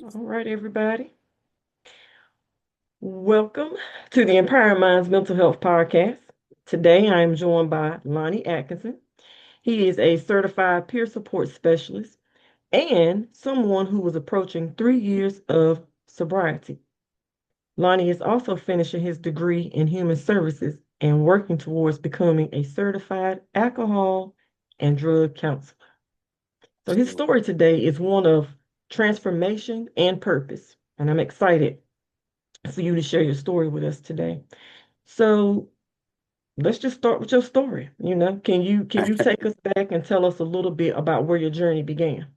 All right, everybody. Welcome to the Empowering Minds Mental Health Podcast. Today I am joined by Lonnie Atkinson. He is a certified peer support specialist and someone who is approaching 3 years of sobriety. Lonnie is also finishing his degree in human services and working towards becoming a certified alcohol and drug counselor. So his story today is one of transformation and purpose, and I'm excited for you to share your story with us today. So let's just start with your story. Can you take us back and tell us a little bit about where your journey began?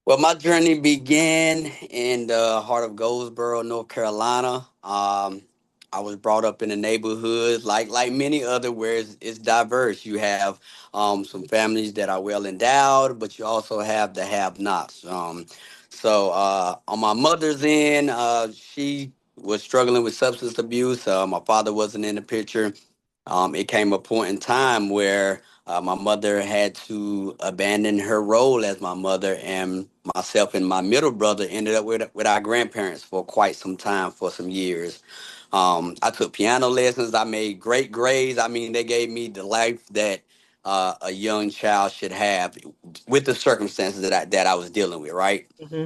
Well, my journey began in the heart of Goldsboro, North Carolina. I was brought up in a neighborhood like many other where it's diverse. You have some families that are well endowed, but you also have the have-nots. On my mother's end, she was struggling with substance abuse. My father wasn't in the picture. It came a point in time where my mother had to abandon her role as my mother, and myself and my middle brother ended up with our grandparents for quite some time, for some years. I took piano lessons. I made great grades. I mean, they gave me the life that a young child should have with the circumstances that I was dealing with, right? Mm-hmm.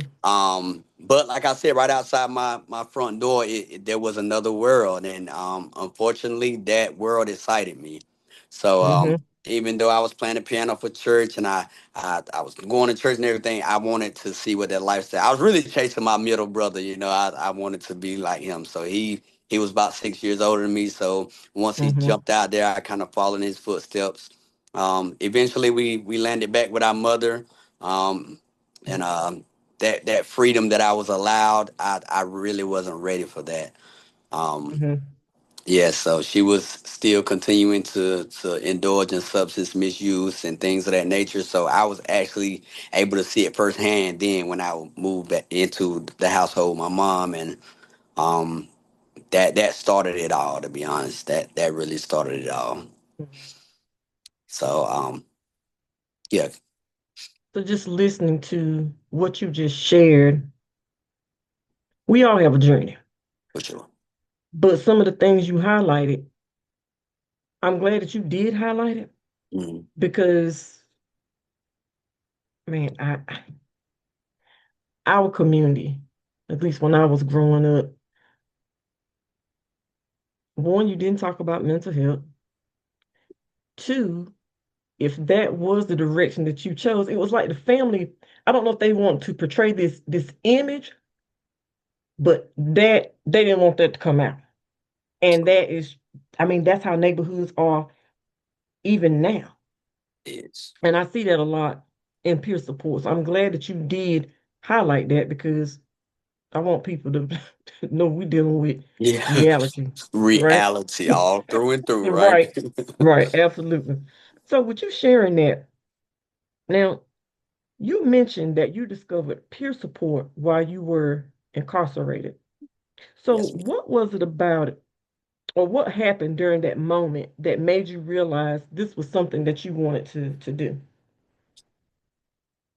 But like I said, right outside my front door, there was another world, and unfortunately, that world excited me. So Mm-hmm. even though I was playing the piano for church, and I was going to church and everything, I wanted to see what that lifestyle. I was really chasing my middle brother. I wanted to be like him. So he was about 6 years older than me. So once he Mm-hmm. jumped out there, I kind of followed in his footsteps. Eventually, we landed back with our mother. Um, and that freedom that I was allowed, I really wasn't ready for that. Um, Mm-hmm. yeah, so she was still continuing to indulge in substance misuse and things of that nature. So I was actually able to see it firsthand then when I moved back into the household with my mom, and um, that started it all. To be honest, that really started it all. So yeah, So just listening to what you just shared, we all have a journey. for sure. But some of the things you highlighted, I'm glad that you did highlight it Mhm. because man, our community, at least when I was growing up, one, you didn't talk about mental health. Two, if that was the direction that you chose, it was like the family. I don't know if they want to portray this image, but that they didn't want that to come out. And that is, I mean, that's how neighborhoods are even now. It's And I see that a lot in peer support. So I'm glad that you did highlight that because I want people to know we're dealing with yeah, reality, right? reality all through and through, right? Right, right, absolutely. So with you sharing that, now you mentioned that you discovered peer support while you were incarcerated. So Yes. what was it about it, or what happened during that moment that made you realize this was something that you wanted to do?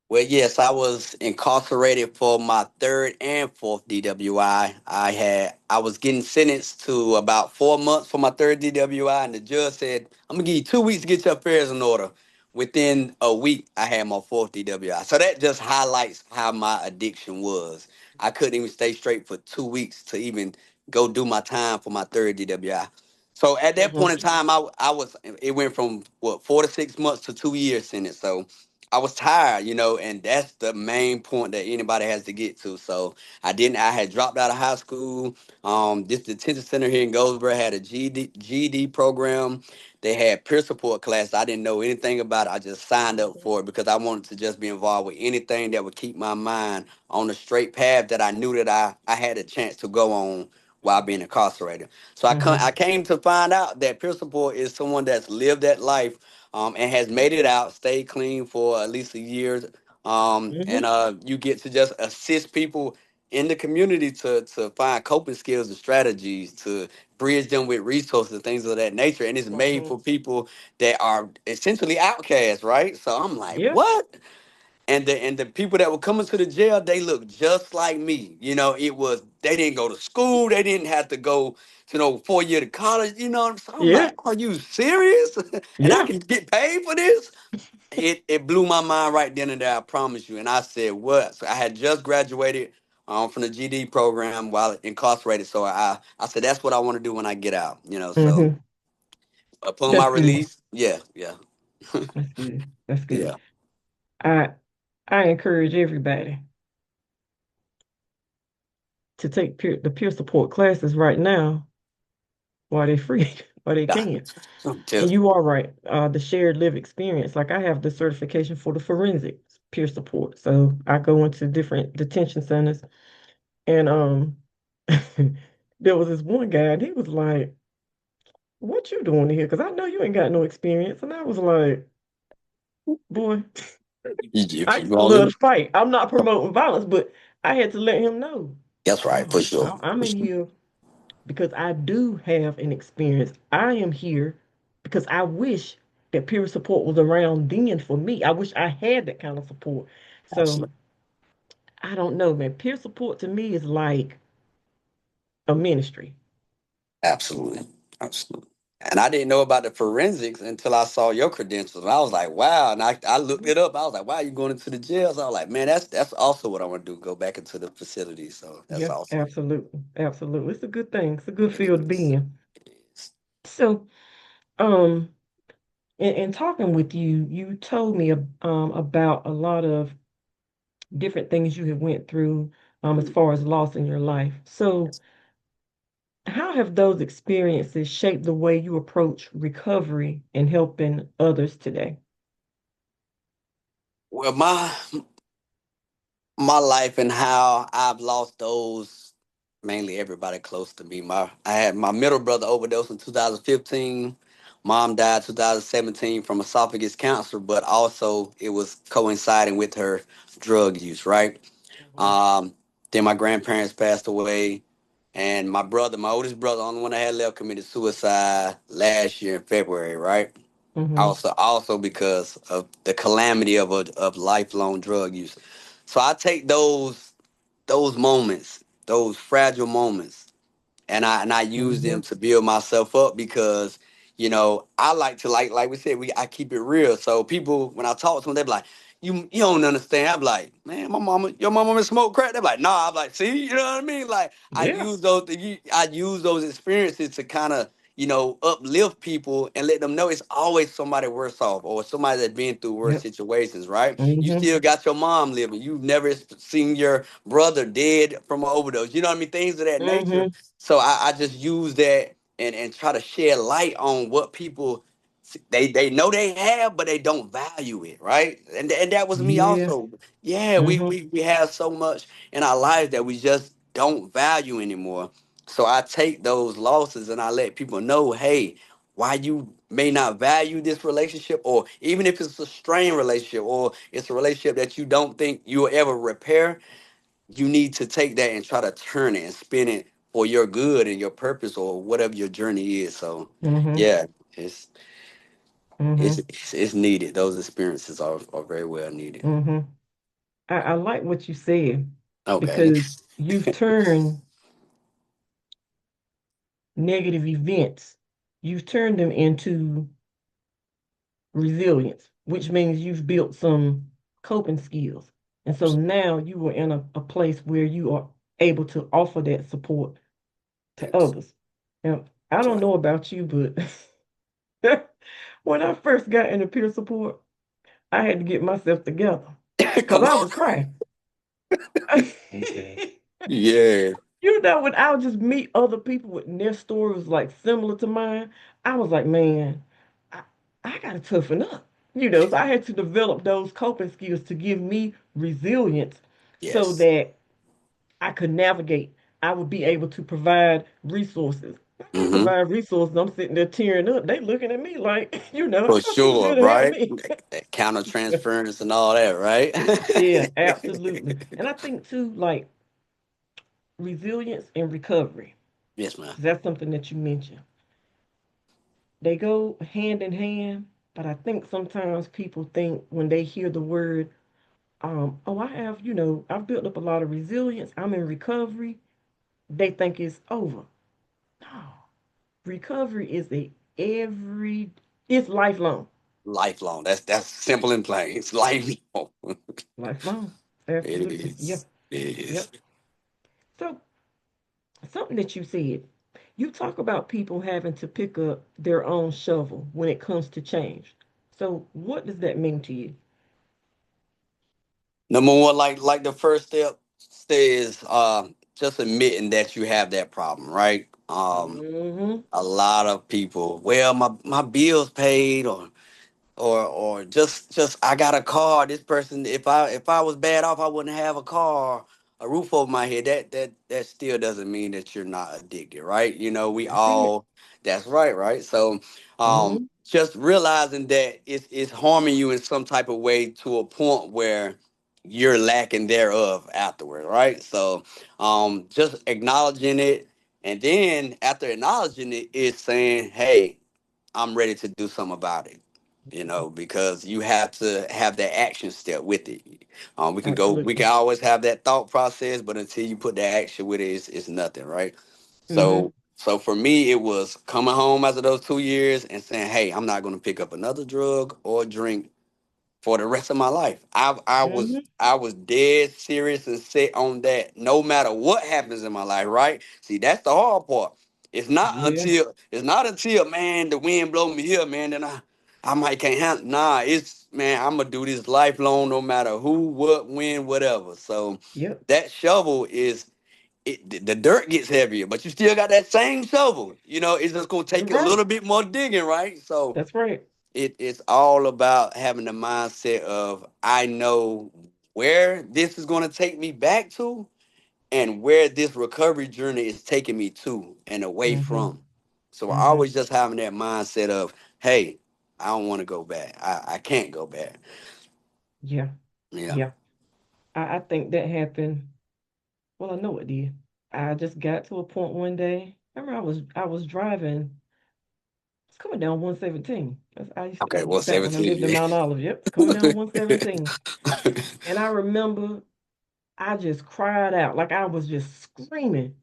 Well, yes, I was incarcerated for my third and fourth DWI. I was getting sentenced to about 4 months for my third DWI, and the judge said, "I'm gonna give you 2 weeks to get your affairs in order." Within a week, I had my fourth DWI. So that just highlights how my addiction was. I couldn't even stay straight for 2 weeks to even go do my time for my third DWI. So at that point Mm-hmm. in time, I was it went from what 4 to 6 months to 2 years sentence. So I was tired, and that's the main point that anybody has to get to. So I had dropped out of high school. This detention center here in Goldsboro had a GED program. They had peer support class. I didn't know anything about it. I just signed up for it because I wanted to just be involved with anything that would keep my mind on the straight path that I knew that I had a chance to go on while being incarcerated. So I Mm-hmm. came to find out that peer support is someone that's lived that life and has made it out, stayed clean for at least a year. And Mm-hmm. you get to just assist people in the community to find coping skills and strategies to bridge them with resources and things of that nature. And it's made Mm-hmm. for people that are essentially outcasts, right? So I'm like, Yeah. what? And the people that were coming to the jail, they looked just like me. It was they didn't go to school, they didn't have to go to no 4 year to college. So I'm Yeah. like, are you serious? And I Yeah. can get paid for this? It blew my mind right then and there. I promise you. And I said, what? So I had just graduated from the GD program while incarcerated. So I said that's what I want to do when I get out. So Hmm. upon my That's good. release, yeah, yeah, That's good. That's good. yeah, I I encourage everybody to take the peer support classes right now while they're free, while they yeah. can. And Just you are right. The shared live experience. Like I have the certification for the forensic peer support. So I go into different detention centers and there was this one guy and he was like, "What you doing here? Because I know you ain't got no experience." And I was like, "Boy, if I you used to love only. to fight. I'm not promoting violence, but I had to let him know, That's right, for no, sure. I'm For in sure. here because I do have an experience. I am here because I wish that peer support was around then for me. I wish I had that kind of support. So Absolutely. I don't know, man. Peer support to me is like a ministry. Absolutely. Absolutely. And I didn't know about the forensics until I saw your credentials. And I was like, wow. And I looked it up. I was like, wow, you going into the jails? I was like, man, that's also what I want to do, go back into the facility. So that's Yeah, awesome. absolutely. Absolutely. It's a good thing. It's a good It field to be is. in. It is. So, um, in talking with you, you told me about a lot of different things you have went through as Mhm. far as loss in your life. So, how have those experiences shaped the way you approach recovery and helping others today? Well, my life and how I've lost those, mainly everybody close to me. I had my middle brother overdose in 2015. Mom died 2017 from esophagus cancer, but also it was coinciding with her drug use, right? Hmm. Um, then my grandparents passed away, and my brother, my oldest brother, only one I had left, committed suicide last year in February, right? Hmm. Also because of the calamity of lifelong drug use. So I take those moments, those fragile moments, and I use them Hmm. to build myself up because I like to like we said I keep it real. So people when I talk to them, they be like, you don't understand. I'm like, man, your mama smoke crack. They're like, nah. I'm like, see, you know what I mean? Like Yeah. I use those experiences to kind of uplift people and let them know it's always somebody worse off or somebody that's been through worse Yep. situations, right? You Hmm. still got your mom living. You've never seen your brother dead from an overdose. You know what I mean? Things of that nature. Hmm. So I just use that and try to shed light on what people they know they have, but they don't value it, right? And that was me Yeah. also. Yeah, we Hmm. we we have so much in our lives that we just don't value anymore. So I take those losses and I let people know, hey, why you may not value this relationship, or even if it's a strained relationship, or it's a relationship that you don't think you'll ever repair, you need to take that and try to turn it and spin it for your good and your purpose or whatever your journey is. So Hmm. yeah, it's it's Hmm. it's, it's needed. Those experiences are very well needed. Hmm. I like what you said Okay. because you've turned negative events, you've turned them into resilience, which means you've built some coping skills. And so now you are in a place where you are able to offer that support to Yes. others. Now, I That's don't right. know about you, but when I first got into peer support, I had to get myself together because Come I on. was crying. Yeah. When I would just meet other people with their stories like similar to mine, I was like, man, I, I gotta toughen up. So I had to develop those coping skills to give me resilience so Yes. that I could navigate. I would be able to provide resources. I can't Mm-hmm. provide resources. I'm sitting there tearing up. They looking at me like, I For thought you was sure, here to help right? me. That counter transference and all that, right? Yeah, absolutely. And I think too, like resilience and recovery, Yes, ma'am. because that's something that you mentioned. They go hand in hand, but I think sometimes people think when they hear the word Oh, I have, I've built up a lot of resilience. I'm in recovery. They think it's over. No, recovery is it's lifelong. Lifelong. That's simple and plain. It's lifelong. Lifelong. It Absolutely. Yeah. is. It is. Yep. So something that you said, you talk about people having to pick up their own shovel when it comes to change. So what does that mean to you? Number one, like the first step is just admitting that you have that problem, right? Mm-hmm. A lot of people, well, my bills paid, or just I got a car. This person, if I was bad off, I wouldn't have a car, a roof over my head. That still doesn't mean that you're not addicted, right? We That's it. all. That's right, right. So, Mm-hmm. just realizing that it's harming you in some type of way to a point where you're lacking thereof afterward, right? So, just acknowledging it, and then after acknowledging it, is saying, "Hey, I'm ready to do something about it." Because you have to have that action step with it. We Absolutely. can always have that thought process, but until you put the action with it, it's nothing, right? Mm-hmm. So for me, it was coming home after those 2 years and saying, "Hey, I'm not going to pick up another drug or drink for the rest of my life." Mm-hmm. I was dead serious and set on that. No matter what happens in my life, right? See, that's the hard part. Yeah. It's not until, man, the wind blow me here, man, then I might can't handle. Nah, it's, man, I'm gonna do this lifelong, no matter who, what, when, whatever. So Yep. that shovel is the dirt gets heavier, but you still got that same shovel. It's just gonna You're take you a right. little bit more digging, right? So That's right. it's all about having the mindset of, I know where this is going to take me back to, and where this recovery journey is taking me to and away Mm-hmm. from. So I Mm-hmm. always just having that mindset of, hey, I don't want to go back. I can't go back. Yeah. Yeah. Yeah. I think that happened. Well, I know it did. I just got to a point one day. Remember, I was driving. It's coming down 117. I used to, Okay, well, back when I 17, lived in yeah. Mount Olive. Yep, coming down 117. And I remember I just cried out like I was just screaming.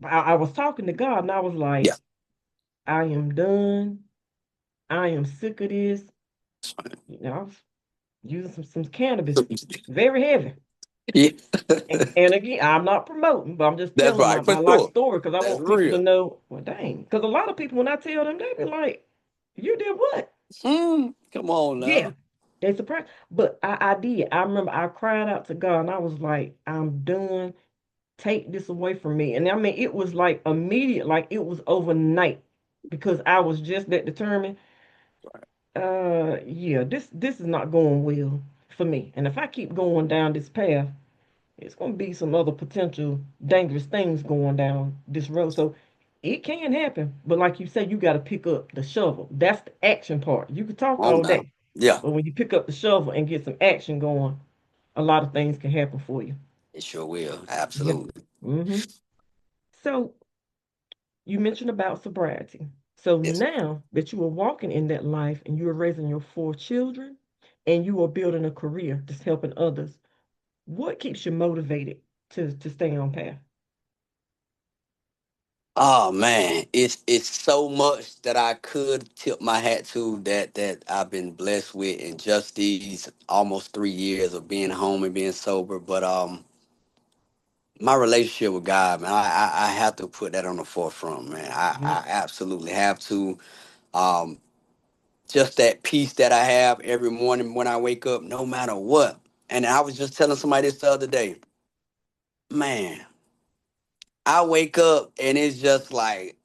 I was talking to God and I was Yeah. like, I am done. I am sick of this. I was using some cannabis, very heavy. Yeah. And again, I'm not promoting, but I'm just That's telling right, my for life sure. story because I That's want people to real. know, well, dang. Because a lot of people, when I tell them, they be like, you did what? Come on Yeah. now. They surprised. But I did. I remember I cried out to God and I was like, I'm done. Take this away from me. And I mean, it was like immediate, like it was overnight because I was just that determined. Yeah, this is not going well for me. And if I keep going down this path, it's going to be some other potential dangerous things going down this road. So it can happen. But like you said, you got to pick up the shovel. That's the action part. You can talk Come on all now. day, Yeah, but when you pick up the shovel and get some action going, a lot of things can happen for you. it sure will. Yeah. Absolutely. hmm So you mentioned about sobriety. So Yes. now that you are walking in that life and you are raising your four children and you are building a career that's helping others, what keeps you motivated to stay on path? Oh man, it's so much that I could tip my hat to, that I've been blessed with in just these almost 3 years of being home and being sober. But my relationship with God, man, I have to put that on the forefront, man. I Yep. absolutely have to. Um, just that peace that I have every morning when I wake up, no matter what. And I was just telling somebody this the other day, man. I wake up and it's just like,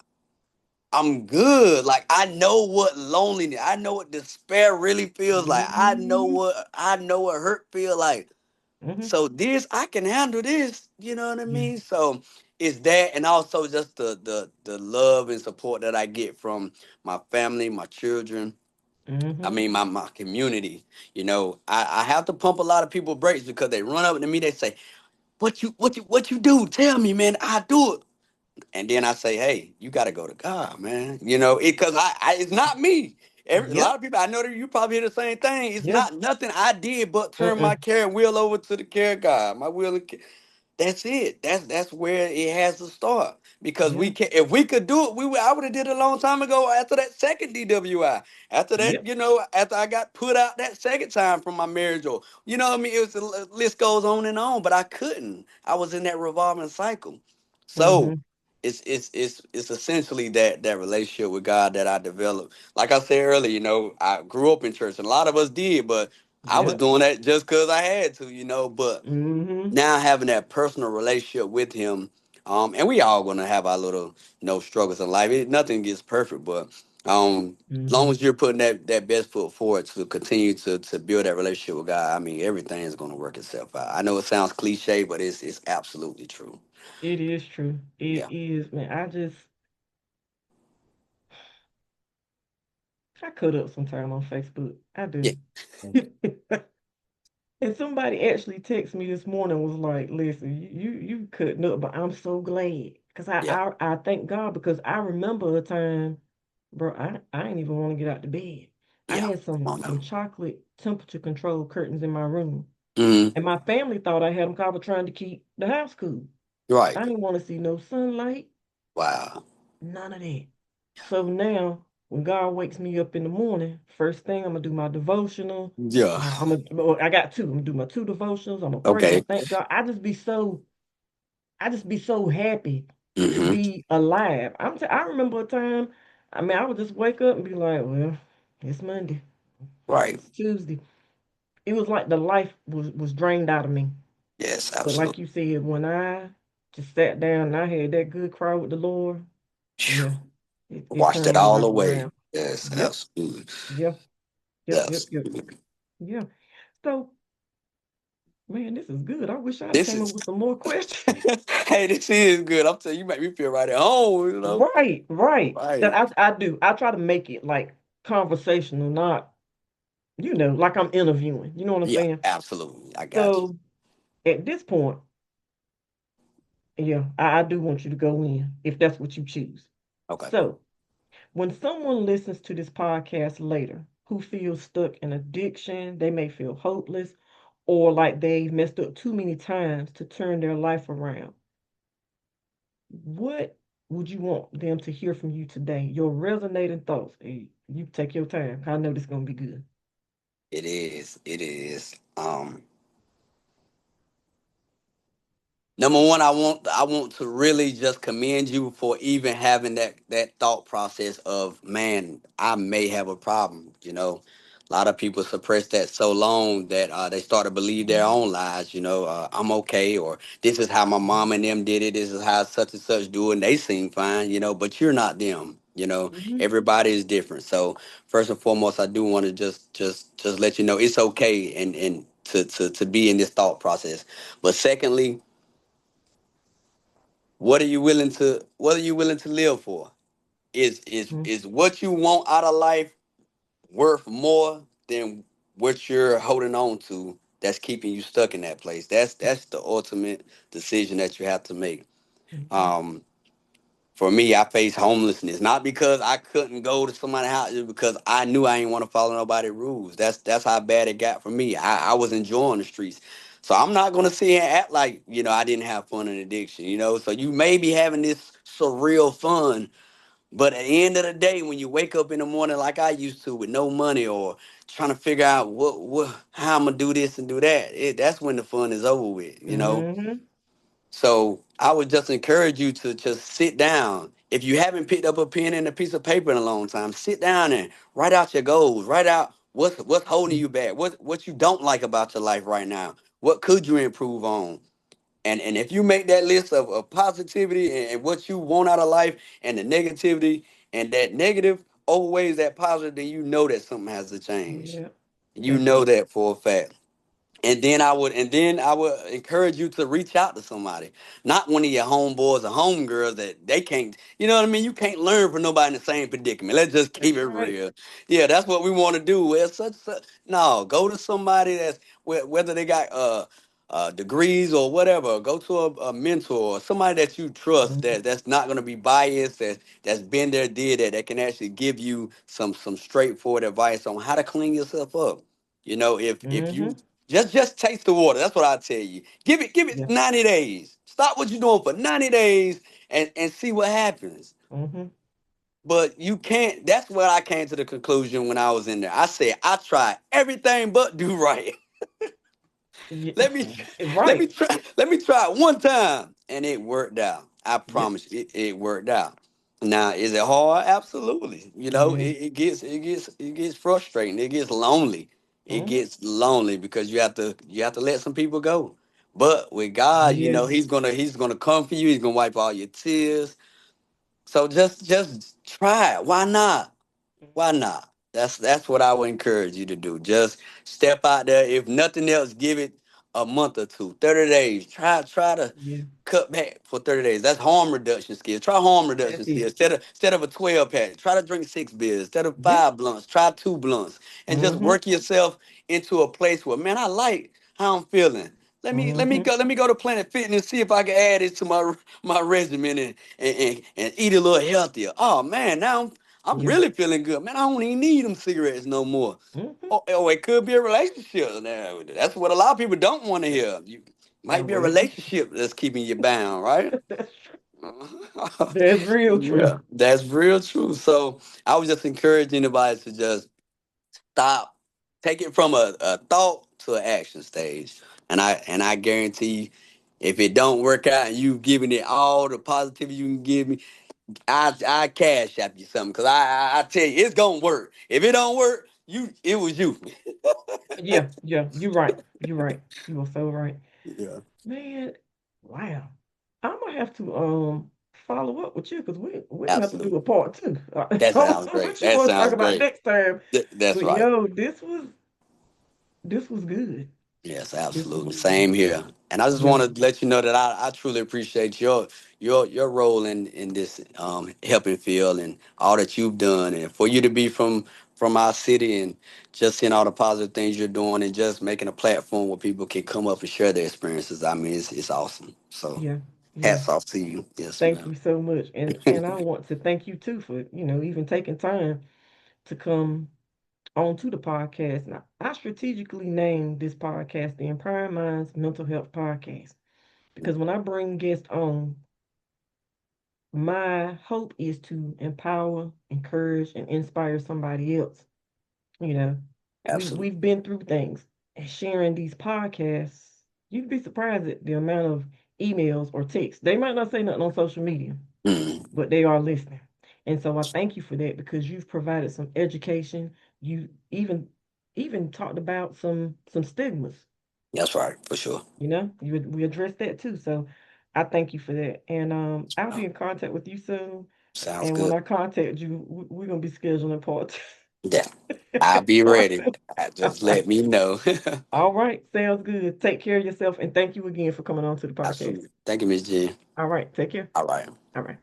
I'm good. Like, I know what loneliness, I know what despair really feels like. hmm I know what hurt feel like. hmm So this, I can handle this. You know what I Yeah. mean? So it's that, and also just the love and support that I get from my family, my children. I hmm mean, my community. I have to pump a lot of people brakes because they run up to me. They say, "What you do? Tell me, man. I do it." And then I say, "Hey, you got to go to God, man. Because it's not me. A lot Yep. of people I know that you probably hear the same thing. It's Yeah. not nothing I did but turn my Mm-mm. care wheel over to the care guy. My wheel. That's it. That's where it has to start. Because we Yeah. can, if we could do it, I would have did it a long time ago. After that second DWI, after that, Yep. after I got put out that second time from my marriage, or what I mean, it was the list goes on and on. But I couldn't. I was in that revolving cycle. So Mm-hmm. it's essentially that relationship with God that I developed. Like I said earlier, I grew up in church, and a lot of us did, but I was Yep. doing that just because I had to, But Mm-hmm. now having that personal relationship with him, and we all gonna have our little struggles in life. Nothing gets perfect, but long Mm-hmm. as you're putting that best foot forward to continue to build that relationship with God, I mean everything is gonna work itself out. I know it sounds cliche, but it's absolutely true. It is true. It Yeah. is, man. I cut up sometime on Facebook. I Yeah. do. And somebody actually texted me this morning was like, listen, you cutting up, but I'm so glad. Because Yeah. I thank God because I remember a time, bro, I ain't even want to get out the bed. I Yeah. had Come some on now. some chocolate temperature control curtains in my room. Hmm. And my family thought I had them because I was trying to keep the house cool. Right. I didn't want to see no sunlight, Wow. none of that. So now, when God wakes me up in the morning, first thing I'm gonna do my devotional. Yeah. I got two. I'm gonna do my two devotionals. I'm gonna pray. I'm Okay. gonna thank God. I just be so happy to Hmm. be alive. I remember a time. I mean, I would just wake up and be like, well, it's Monday. Right. It's Tuesday. It was like the life was drained out of me. Yes. But like Absolutely. you said, when I just sat down and I had that good cry with the Lord, yeah, it Washed turned it my all life away. around. Yes. Yep. Absolutely. Yeah. Yep. Yep. Yes. Yep. Yeah. So, man, this is good. I wish I'd have This came up is with some more questions. hey, this is good. I'm telling you, you make me feel right at home. Right, right. That Right. I do. I try to make it like conversational, not, like I'm interviewing. You know what I'm Yeah, saying? absolutely. I got you. So at this point, yeah, I do want you to go in if that's what you choose. Okay. So when someone listens to this podcast later who feels stuck in addiction, they may feel hopeless or like they've messed up too many times to turn their life around. What would you want them to hear from you today? Your resonating thoughts. Hey, you take your time. I know this is gonna be good. It is. It is. Number one, I want to really just commend you for even having that thought process of, man, I may have a problem. A lot of people suppress that so long that they start to believe their Mm-hmm. own lies. I'm okay, or this is how my mom and them did it. This is how such and such do it, and they seem fine. But you're not them. Mm-hmm. Everybody is different. So first and foremost, I do want to just let you know it's okay and to be in this thought process. But secondly, what are you willing to live for? Is what you want out of life worth more than what you're holding on to that's keeping you stuck in that place? That's the ultimate decision that you have to make. Mm-hmm. Um, for me, I faced homelessness not because I couldn't go to somebody's house, just because I knew I didn't want to follow nobody's rules. That's how bad it got for me. I was enjoying the streets. So I'm not gonna sit here and act like, I didn't have fun in addiction. So you may be having this surreal fun, but at the end of the day, when you wake up in the morning like I used to with no money, or trying to figure out how I'm gonna do this and do that, that's when the fun is over with. Mm-hmm. So I would just encourage you to just sit down. If you haven't picked up a pen and a piece of paper in a long time, sit down and write out your goals. Write out what's holding you back. What you don't like about your life right now. What could you improve on? And if you make that list of positivity and what you want out of life, and the negativity, and that negative overweighs that positive, then you know that something has to change. Yeah, You that's know it. that for a fact. And then I would encourage you to reach out to somebody, not one of your homeboys or homegirls that they can't. You know what I mean? You can't learn from nobody in the same predicament. Let's just keep That's it right. real. Yeah, that's what we want to do. Well, such no, go to somebody that's whether they got degrees or whatever. Go to a mentor, somebody that you trust, Mhm. that's not going to be biased, that's been there, did that, that can actually give you some straightforward advice on how to clean yourself up. If you Mhm. just taste the water, that's what I tell you. Give it Yeah. 90 days. Stop what you're doing for 90 days and see what happens. Mhm. But you can't. That's what I came to the conclusion when I was in there. I said I tried everything but do right. Yeah. Let me let me Right. try it one time, and it worked out. I Yep. promise you, it worked out. Now, is it hard? Absolutely. Yeah. It gets frustrating. It gets lonely. It Mhm. gets lonely because you have to let some people go. But with God, Yeah. He's gonna come for you. He's gonna wipe all your tears. So just try it. Why not? Why not? That's what I would encourage you to do. Just step out there. If nothing else, give it a month or two, 30 days. Try to Yeah. cut back for 30 days. That's harm reduction skills. Try harm reduction That's skills. it. Instead of a 12 pack, try to drink 6 beers. Instead of Yeah. 5 blunts, try 2 blunts. And just Mhm. work yourself into a place where, man, I like how I'm feeling. Let me Mhm. go to Planet Fitness, see if I can add it to my regimen and eat a little healthier. Oh man, now I'm Yeah. really feeling good. Man, I don't even need them cigarettes no more. Mhm. Oh, it could be a relationship. Now, that's what a lot of people don't want to hear. You might be a Well, it is. relationship that's keeping you bound, right? That's true. That's real true. Yeah, that's real true. So I was just encouraging anybody to just stop, take it from a thought to an action stage. And I guarantee you, if it don't work out and you giving it all the positivity you can give me, I cash app you something because I tell you it's gonna work. If it don't work, it was you. Yeah. Yeah. You're right. You're right. You are so right. Yeah, Man, wow. I'm gonna have to follow up with you because we're gonna have to do a absolutely. part two. I That don't sounds know great. what you That want to talk sounds about great. next time, That's but right. yo, this was good. Yes, This was absolutely. good. Same here. And I just Yeah, want to let you know that I truly appreciate your role in this helping field and all that you've done, and for you to be from our city and just seeing all the positive things you're doing and just making a platform where people can come up and share their experiences. I mean, it's awesome. So yeah, yeah. hats off to you. Yes, Thank ma'am. you so much, and I want to thank you too for even taking time to come onto the podcast. Now, I strategically named this podcast the Empowering Minds Mental Health Podcast because when I bring guests on, my hope is to empower, encourage, and inspire somebody else. You know, Absolutely. we've been through things, and sharing these podcasts, you'd be surprised at the amount of emails or texts. They might not say nothing on social media, Mm, but they are listening. And so I thank you for that because you've provided some education. You even talked about some stigmas. that's right, for sure. We addressed that too. So I thank you for that. And I'll Uh, be in contact with you soon. Sounds And when good. I contact you, we're gonna be scheduling part Yeah, I'll be part ready. two. All Just let right. me know. All right. Sounds good. Take care of yourself and thank you again for coming on to the podcast. Absolutely. Thank you, Miss G. All right. Take care. All right. All right.